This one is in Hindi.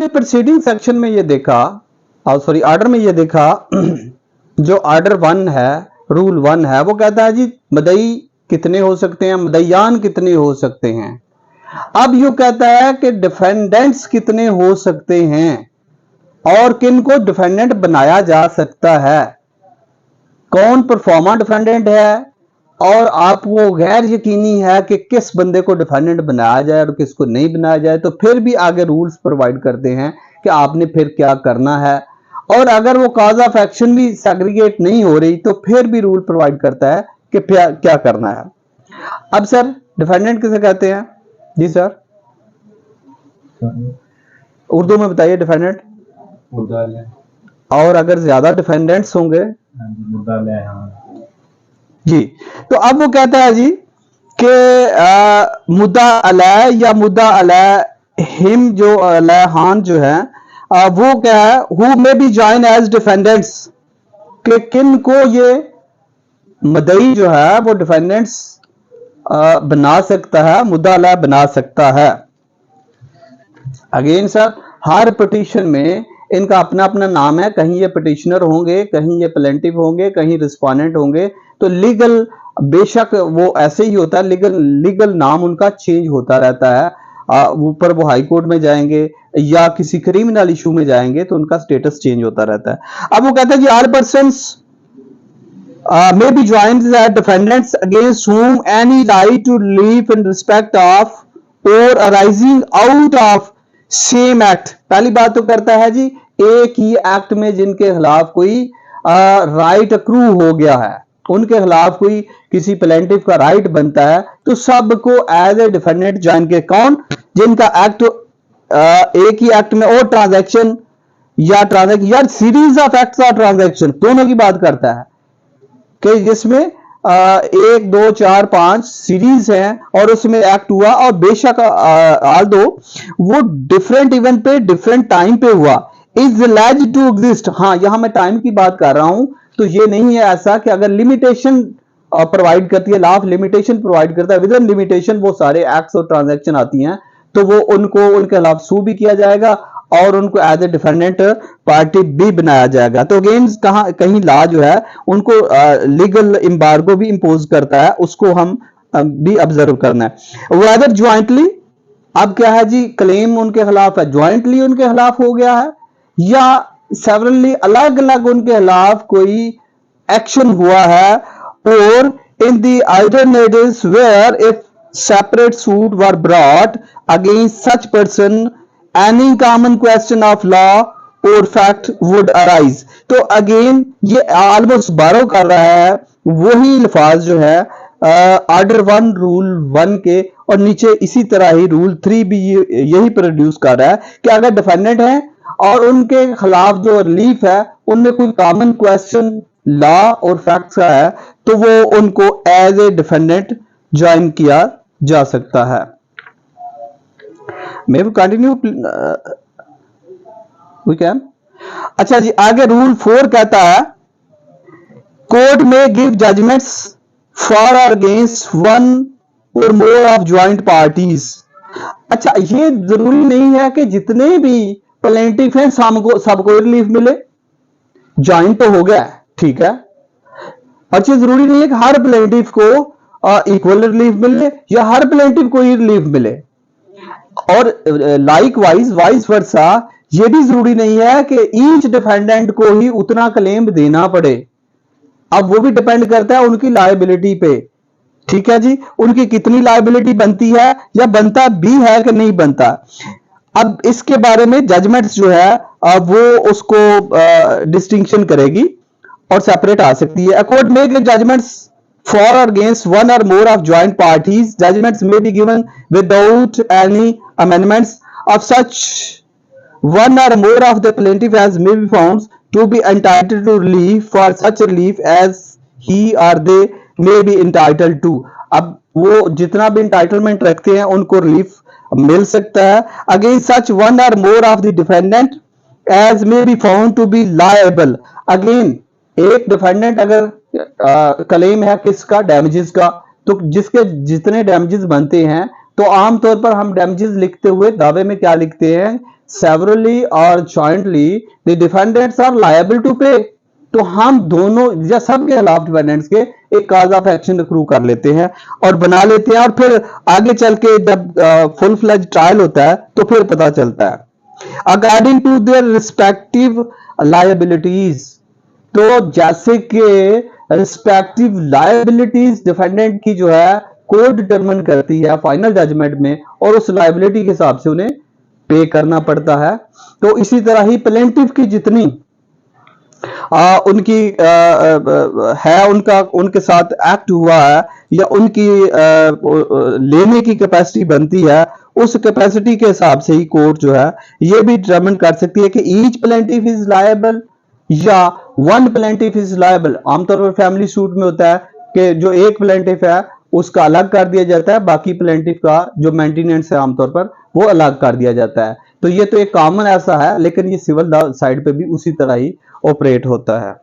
हमने प्रीसीडिंग सेक्शन में ये देखा, सॉरी ऑर्डर में ये देखा, जो ऑर्डर 1 है, रूल 1 है, वो कहता है जी मदई कितने हो सकते हैं, मदईयान कितने हो सकते हैं। अब यू कहता है कि डिफेंडेंट्स कितने हो सकते हैं और किन को डिफेंडेंट बनाया जा सकता है, कौन परफॉर्मा डिफेंडेंट है और आपको गैर यकीनी है कि किस बंदे को डिफेंडेंट बनाया जाए और किसको नहीं बनाया जाए, तो फिर भी आगे रूल्स प्रोवाइड करते हैं कि आपने फिर क्या करना है। और अगर वो कॉज ऑफ एक्शन भी सेग्रीगेट नहीं हो रही तो फिर भी रूल प्रोवाइड करता है कि क्या करना है। अब सर डिफेंडेंट किसे कहते हैं? जी सर, उर्दू में बताइए डिफेंडेंट। और अगर ज्यादा डिफेंडेंट्स होंगे जी, तो अब वो कहता है जी कि मुद्दा अलैह या मुद्दा अलैह हिम, जो अलैहान जो है वो क्या है, who may be join as defendants, कि किन को ये मदई जो है वो डिफेंडेंट्स बना सकता है, मुद्दा अलैह बना सकता है। अगेन सर, हर पिटीशन में इनका अपना अपना नाम है, कहीं ये पिटिशनर होंगे, कहीं ये प्लेंटिव होंगे, कहीं रिस्पोंडेंट होंगे। तो लीगल बेशक वो ऐसे ही होता है, लीगल नाम उनका चेंज होता रहता है। ऊपर वो हाई कोर्ट में जाएंगे या किसी क्रिमिनल इशू में जाएंगे तो उनका स्टेटस चेंज होता रहता है। अब वो कहता है जी all persons may be joined as defendants against whom any right to relief in respect of or arising out of same act। पहली बात तो करता है जी एक ही एक्ट में जिनके खिलाफ कोई राइट अक्रू हो गया है, उनके खिलाफ कोई किसी प्लेंटिफ का राइट बनता है, तो सबको एज ए डिफेंडेंट ज्वाइन के। कौन? जिनका एक्ट एक ही एक्ट में और ट्रांजैक्शन या सीरीज ऑफ एक्ट्स और ट्रांजैक्शन दोनों की बात करता है कि जिसमें 1 2 4 5 सीरीज है और उसमें एक्ट हुआ, और बेशक ऑल दो वो डिफरेंट इवेंट पे डिफरेंट टाइम पे हुआ, इज एलिज्ड टू एग्जिस्ट। हाँ, यहां मैं टाइम की बात कर रहा हूं, तो ये नहीं है ऐसा कि अगर लिमिटेशन प्रोवाइड करती है, लॉ ऑफ लिमिटेशन प्रोवाइड करता है, विद इन लिमिटेशन वो सारे एक्ट्स और ट्रांजैक्शन आती हैं, तो वो उनको उनके खिलाफ सू भी किया जाएगा और उनको एज ए डिफेंडेंट पार्टी भी बनाया जाएगा। तो अगेन कहीं लॉ जो है उनको लीगल एम्बार्गो भी इंपोज करता है, उसको हम भी ऑब्जर्व करना है। वेदर ज्वाइंटली, अब क्या है जी, क्लेम उनके खिलाफ है, ज्वाइंटली उनके खिलाफ हो गया है या सेवरली अलग अलग उनके खिलाफ कोई एक्शन हुआ है, और in the alternatives where if separate suit were brought against such person any common question of law or fact would arise। तो अगेन ये ऑलमोस्ट बारो कर रहा है वही अल्फाज जो है ऑर्डर 1 रूल 1 के, और नीचे इसी तरह ही रूल 3 भी यही प्रोड्यूस कर रहा है कि अगर डिफेंडेंट है और उनके खिलाफ जो रिलीफ है उनमें कोई कॉमन क्वेश्चन लॉ और फैक्ट्स का है, तो वो उनको एज ए डिफेंडेंट ज्वाइन किया जा सकता है। May we continue, we can. अच्छा जी, आगे रूल 4 कहता है कोर्ट में give judgments for or against one or more of joint parties. अच्छा, ये जरूरी नहीं है कि जितने भी प्लेंटिफ हैं सबको रिलीफ मिले, ज्वाइंट तो हो गया, ठीक है। अच्छा, जरूरी नहीं है कि हर प्लेंटिफ को इक्वल रिलीफ मिले या हर प्लेंटिफ को ही रिलीफ मिले, और लाइक वाइज वर्सा ये भी जरूरी नहीं है कि ईच डिफेंडेंट को ही उतना क्लेम देना पड़े। अब वो भी डिपेंड करता है उनकी लायबिलिटी पे, ठीक है जी, उनकी कितनी लायबिलिटी बनती है या बनता भी है कि नहीं बनता। अब इसके बारे में जजमेंट्स जो है वो उसको डिस्टिंक्शन करेगी और सेपरेट आ सकती है। A court may give judgments for or against one or more of joint parties. Judgments may be given without any amendments of such one or more of the plaintiff as may be found to be entitled to relief for such relief as he or they may be entitled to। अब वो जितना भी इंटाइटलमेंट रखते हैं उनको रिलीफ मिल सकता है against such one or more of the defendant as may be found to be liable. Again एक डिफेंडेंट अगर क्लेम है किसका, डैमेजेस का, तो जिसके जितने डैमेजेस बनते हैं, तो आमतौर पर हम डैमेजेस लिखते हुए दावे में क्या लिखते हैं severally or jointly the defendants are liable to pay। तो हम दोनों या सबके खिलाफ डिफेंडेंट्स के एक काज ऑफ एक्शन अक्रू कर लेते हैं और बना लेते हैं, और फिर आगे चल के जब फुल फ्लेज ट्रायल होता है तो फिर पता चलता है according to their respective liabilities. तो जैसे कि रिस्पेक्टिव लायबिलिटीज डिफेंडेंट की जो है कोर्ट डिटरमिन करती है फाइनल जजमेंट में, और उस लायबिलिटी के हिसाब से उन्हें पे करना पड़ता है। तो इसी तरह ही प्लेंटिफ की जितनी उनकी है, उनके साथ एक्ट हुआ है या उनकी लेने की कैपेसिटी बनती है, उस कैपेसिटी के हिसाब से ही कोर्ट जो है ये भी डिटरमिन कर सकती है कि ईच प्लेंटिफ इज लायबल या वन प्लेंटिफ इज लायबल। आमतौर पर फैमिली सूट में होता है कि जो एक प्लेंटिफ है उसका अलग कर दिया जाता है, बाकी प्लेंटिफ का जो मेंटेनेंस है आमतौर पर वो अलग कर दिया जाता है। तो ये तो एक कॉमन ऐसा है, लेकिन ये सिविल साइड पे भी उसी तरह ही ऑपरेट होता है।